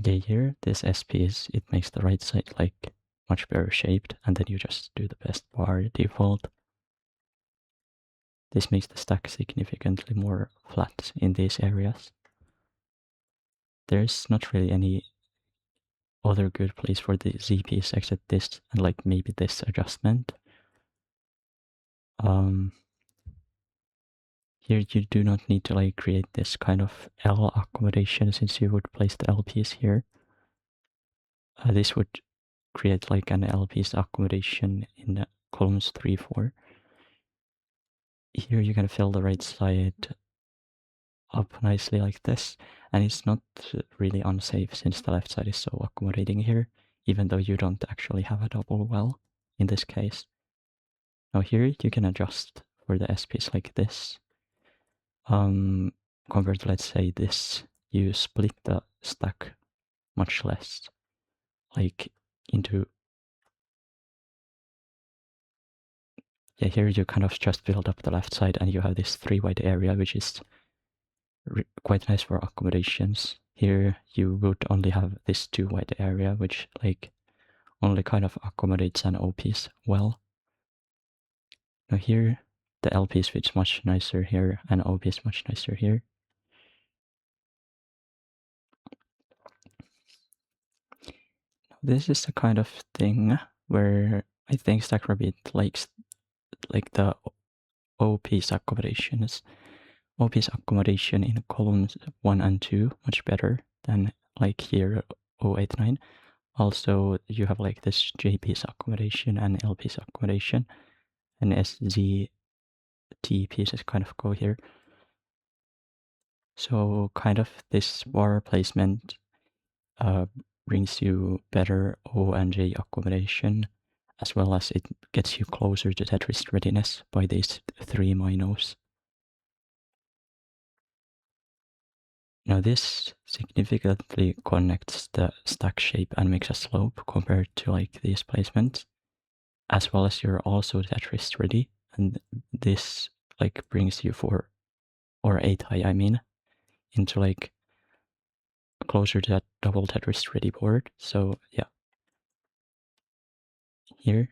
Okay, here, this S piece, it makes the right side like much better shaped, and then you just do the best bar default. This makes the stack significantly more flat in these areas. There's not really any other good place for the Z piece except this, and like maybe this adjustment. Here you do not need to like create this kind of L accommodation since you would place the L piece here. This would create like an L piece accommodation in columns 3, 4. Here you can fill the right side up nicely like this, and it's not really unsafe since the left side is so accommodating here, even though you don't actually have a double well in this case. Now here you can adjust for the S piece like this. Compared to, let's say, this, you split the stack much less, like into, yeah, here you kind of just build up the left side and you have this 3 wide area, which is quite nice for accommodations. Here you would only have this 2 wide area, which like only kind of accommodates an O piece well. Now here, the L piece fits much nicer here, and O piece much nicer here. This is the kind of thing where I think StackRabbit likes like the O piece accommodations. O piece accommodation in columns 1 and 2 much better than like here 089. Also, you have like this J piece accommodation and L piece accommodation, and SZT pieces kind of go here. So kind of this bar placement brings you better O and J accommodation, as well as it gets you closer to Tetris readiness by these 3 minos. Now this significantly connects the stack shape and makes a slope compared to like these placements, as well as you're also Tetris ready, and this like brings you 4 or 8 high, I mean, into like closer to that double Tetris ready board. So yeah, here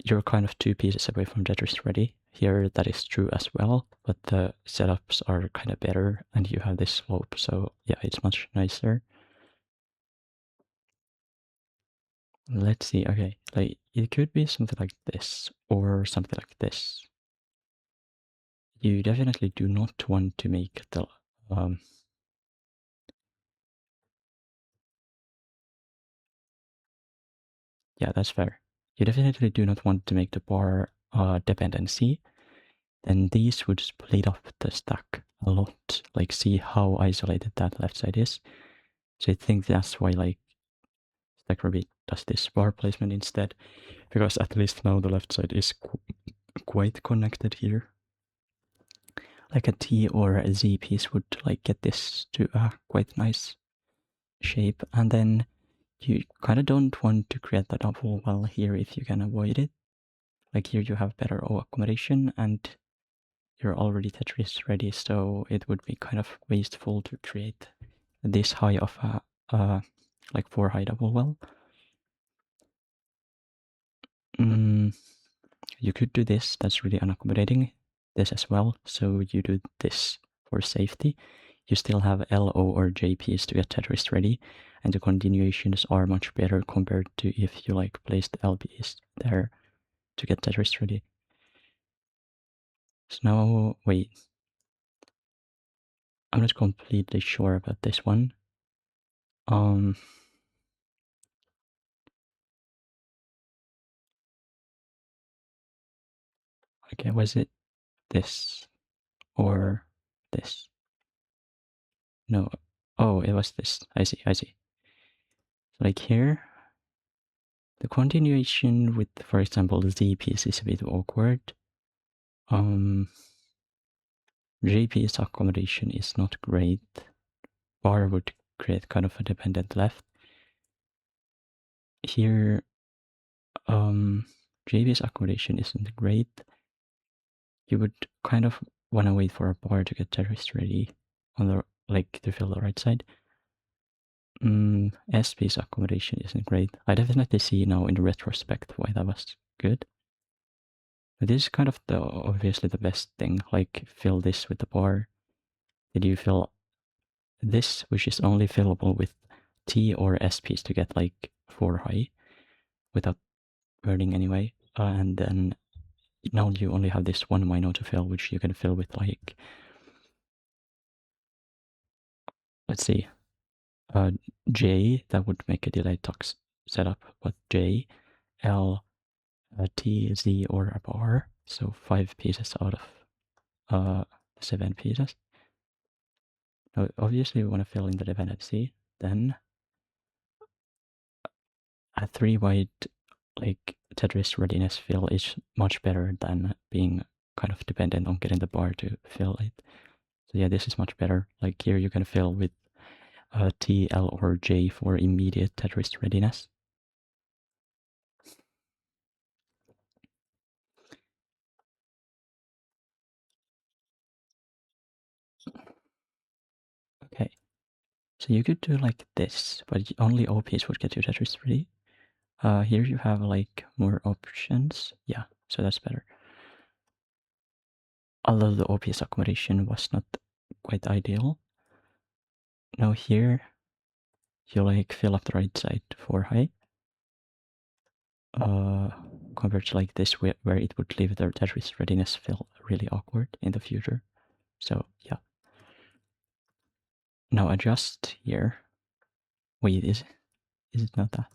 you're kind of 2 pieces away from Tetris ready. Here that is true as well, but the setups are kind of better and you have this slope, so yeah, it's much nicer. Let's see, okay, like it could be something like this or something like this. You definitely do not want to make the yeah, that's fair. You definitely do not want to make the bar dependency. Then these would split up the stack a lot. Like, see how isolated that left side is. So I think that's why like StackRabbit does this bar placement instead, because at least now the left side is quite connected here. Like a T or a Z piece would like get this to a quite nice shape, and then you kind of don't want to create the double well here if you can avoid it. Like here you have better O accommodation and you're already Tetris ready, so it would be kind of wasteful to create this high of a like 4 high double well. You could do this, that's really unaccommodating, this as well, so you do this for safety. You still have LO or JPs to get Tetris ready, and the continuations are much better compared to if you like placed LBs there to get Tetris ready. So now, wait. I'm not completely sure about this one. Okay, was it this or this? No. Oh, it was this. I see, I see. Like here, the continuation with, for example, the Z piece is a bit awkward. J piece accommodation is not great. Bar would create kind of a dependent left. Here, J piece accommodation isn't great. You would kind of want to wait for a bar to get Tetris ready. on the to fill the right side. SP's accommodation isn't great. I definitely see now in retrospect why that was good. But this is kind of obviously the best thing. Like fill this with the bar. Did you fill this, which is only fillable with T or SPs to get like 4 high without burning anyway. And then now you only have this one minor to fill, which you can fill with like, let's see, J, that would make a delayed tox setup, but J, L, T, Z, or a bar. So 5 pieces out of 7 pieces. Now, obviously, we want to fill in the dependency. Then a 3 wide like Tetris readiness fill is much better than being kind of dependent on getting the bar to fill it. So yeah, this is much better. Like here you can fill with T, L, or J for immediate Tetris readiness. Okay, so you could do like this, but only OPs would get you Tetris ready. Here you have like more options. Yeah, so that's better. Although the OPS accommodation was not quite ideal. Now here, you like fill up the right side for high. Compared to like this where it would leave the Tetris readiness feel really awkward in the future. So yeah. Now adjust here. Wait, is it not that?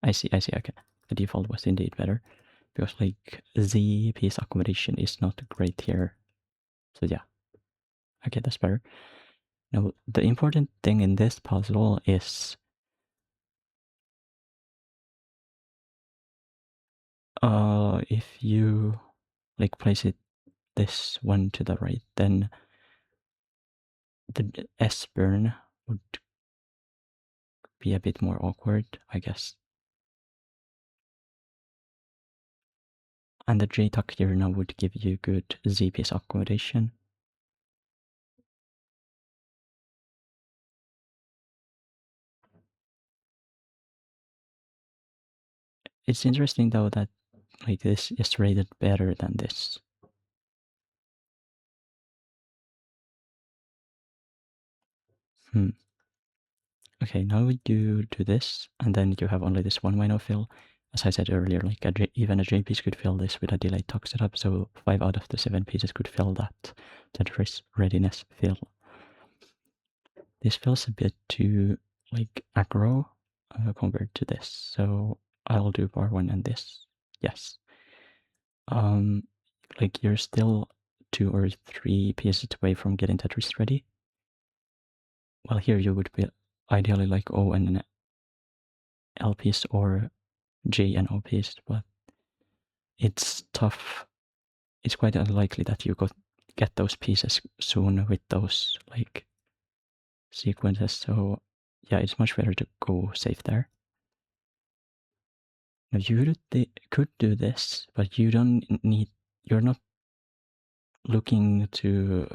I see, okay. The default was indeed better. Because like the piece accommodation is not great here. So yeah. Okay, that's better. Now the important thing in this puzzle is if you like place it this one to the right, then the S burn would be a bit more awkward, I guess. And the J-tuck here now would give you good Z-piece accommodation. It's interesting though that like this is rated better than this. Okay, now you do this, and then you have only this one minor fill. As I said earlier, like even a J piece could fill this with a delayed tox setup, so 5 out of the 7 pieces could fill that Tetris readiness fill. This feels a bit too like aggro compared to this, so I'll do bar 1 and this. Yes. Like you're still 2 or 3 pieces away from getting Tetris ready. Well, here you would be ideally like O and an L piece or J and O piece, but it's tough. It's quite unlikely that you get those pieces soon with those like sequences. So yeah, it's much better to go safe there. Now you could do this, but you don't need. You're not looking to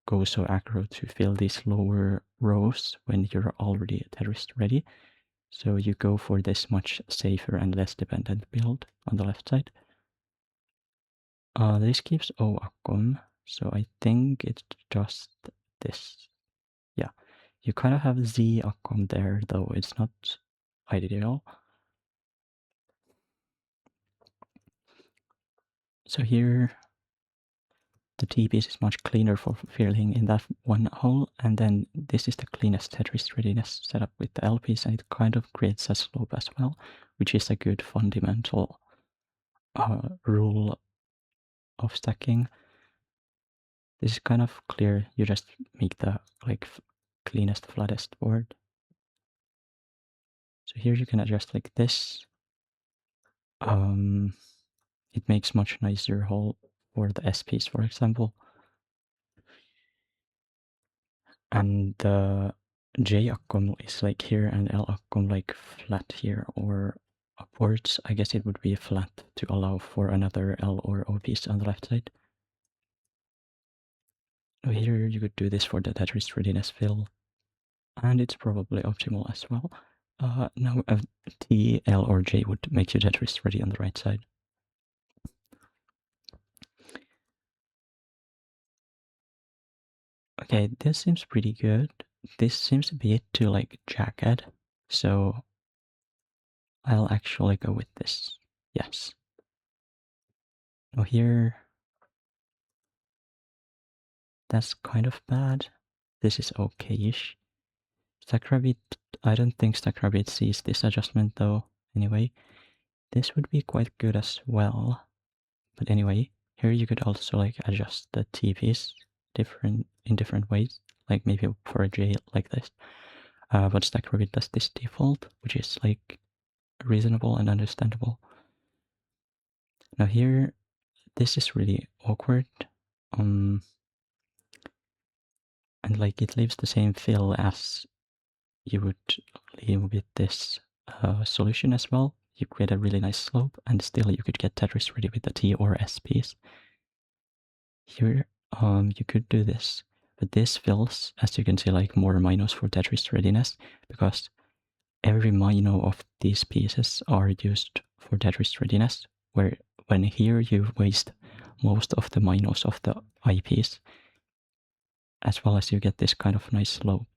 go so aggro to fill these lower rows when you're already Tetris ready. So you go for this much safer and less dependent build on the left side. This keeps O accom, so I think it's just this. Yeah, you kind of have Z accom there, though it's not ideal. So here, the T piece is much cleaner for filling in that one hole, and then this is the cleanest Tetris readiness setup with the L piece, and it kind of creates a slope as well, which is a good fundamental rule of stacking. This is kind of clear. You just make the like cleanest, flattest board. So here you can adjust like this. It makes much nicer hole for the S piece, for example. And the J accom is like here and L accom like flat here or upwards. I guess it would be flat to allow for another L or O piece on the left side. Now here you could do this for the Tetris readiness fill, and it's probably optimal as well. Now a T, L, or J would make your Tetris ready on the right side. Okay, this seems pretty good. This seems a bit too like jagged, so I'll actually go with this. Yes. Now here, that's kind of bad. This is okay-ish. StackRabbit, I don't think StackRabbit sees this adjustment though. Anyway, this would be quite good as well. But anyway, here you could also like adjust the TPs in different ways, like maybe for a J like this. But StackRabbit does this default, which is like reasonable and understandable. Now here, this is really awkward. And like it leaves the same fill as you would leave with this solution as well. You create a really nice slope, and still you could get Tetris ready with the T or S piece. Here, you could do this, but this fills, as you can see, like more minos for Tetris readiness, because every mino of these pieces are used for Tetris readiness, where when here you waste most of the minos of the eyepiece, as well as you get this kind of nice slope.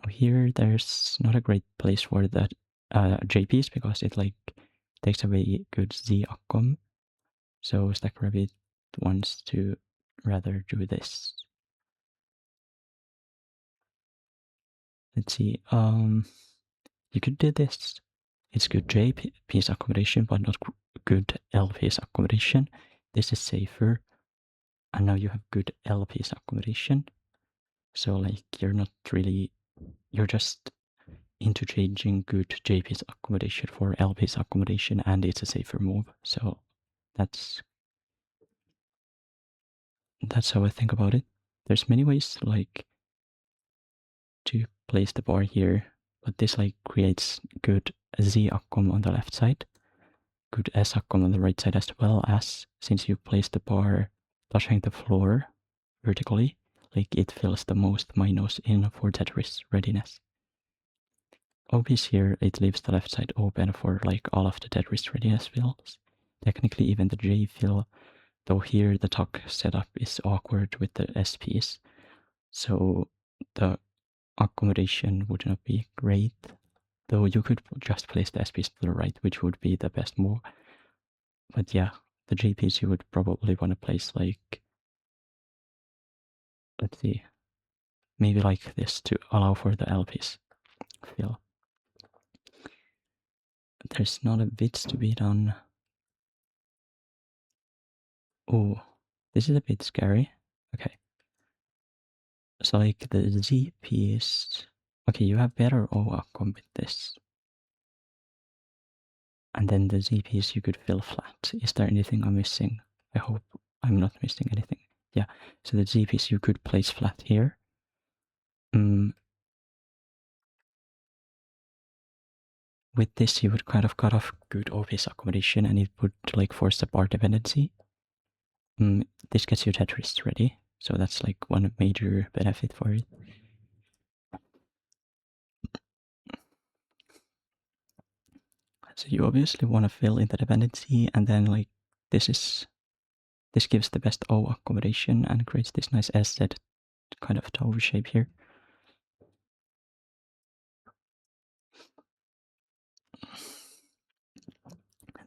Here there's not a great place for that J piece because it like takes away good Z outcome. So StackRabbit wants to rather do this. Let's see. You could do this. It's good J piece accommodation, but not good L piece accommodation. This is safer, and now you have good L piece accommodation. So like you're just interchanging good J piece accommodation for L piece accommodation, and it's a safer move. So that's how I think about it. There's many ways like to place the bar here, but this like creates good Z outcome on the left side, good S outcome on the right side, as well as since you place the bar touching the floor vertically, like it fills the most minos in for Tetris readiness. Obviously here it leaves the left side open for like all of the Tetris readiness fills. Technically even the J fill, though here the tuck setup is awkward with the S piece, so the accommodation would not be great, though you could just place the S piece to the right, which would be the best move. But yeah, the J piece you would probably want to place like, let's see, maybe like this to allow for the L piece fill. There's not a bit to be done. Oh, this is a bit scary. Okay. So like the Z piece, okay, you have better O outcome with this. And then the Z piece you could fill flat. Is there anything I'm missing? I hope I'm not missing anything. Yeah, so the Z piece you could place flat here. With this you would kind of cut off good O piece accommodation, and it would like force the bar dependency. This gets your Tetris ready, so that's like one major benefit for it. So you obviously want to fill in the dependency, and then like this gives the best O accommodation and creates this nice SZ kind of toe shape here.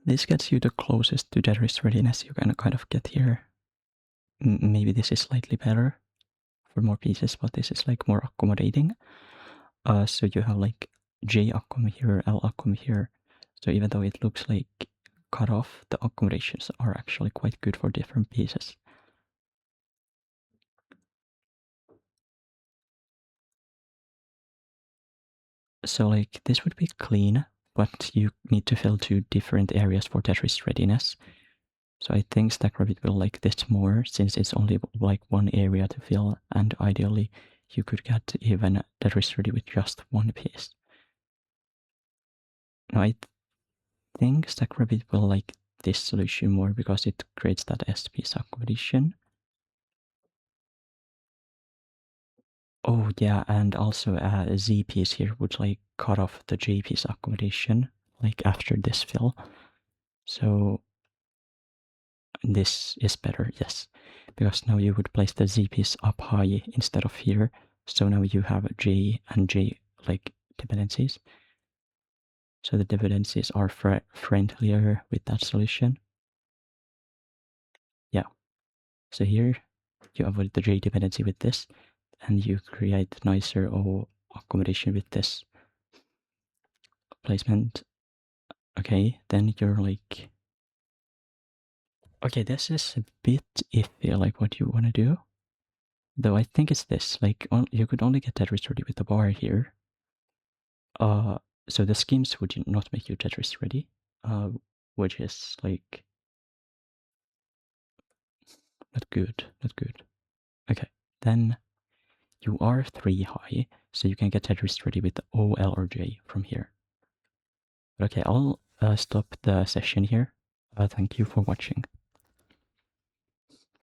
This gets you the closest to Tetris readiness you can kind of get here. Maybe this is slightly better for more pieces, but this is like more accommodating. So you have like J accom here, L accom here. So even though it looks like cut off, the accommodations are actually quite good for different pieces. So like this would be clean, but you need to fill 2 different areas for Tetris readiness. So I think StackRabbit will like this more, since it's only like one area to fill, and ideally you could get even Tetris ready with just one piece. Now I think StackRabbit will like this solution more because it creates that S-piece accommodation. Oh yeah, and also a Z-piece here would like cut off the J-piece accommodation, like after this fill. So this is better, yes. Because now you would place the Z-piece up high instead of here. So now you have J and J like dependencies. So the dependencies are friendlier with that solution. Yeah. So here you avoid the J dependency with this, and you create nicer O accommodation with this placement. Okay, then you're like, okay, this is a bit iffy, like what you want to do. Though I think it's this, like you could only get Tetris ready with the bar here. So the schemes would not make you Tetris ready, which is like not good, not good. Okay, then you are 3 high, so you can get Tetris ready with the O, L, or J from here. Okay, I'll stop the session here. Thank you for watching.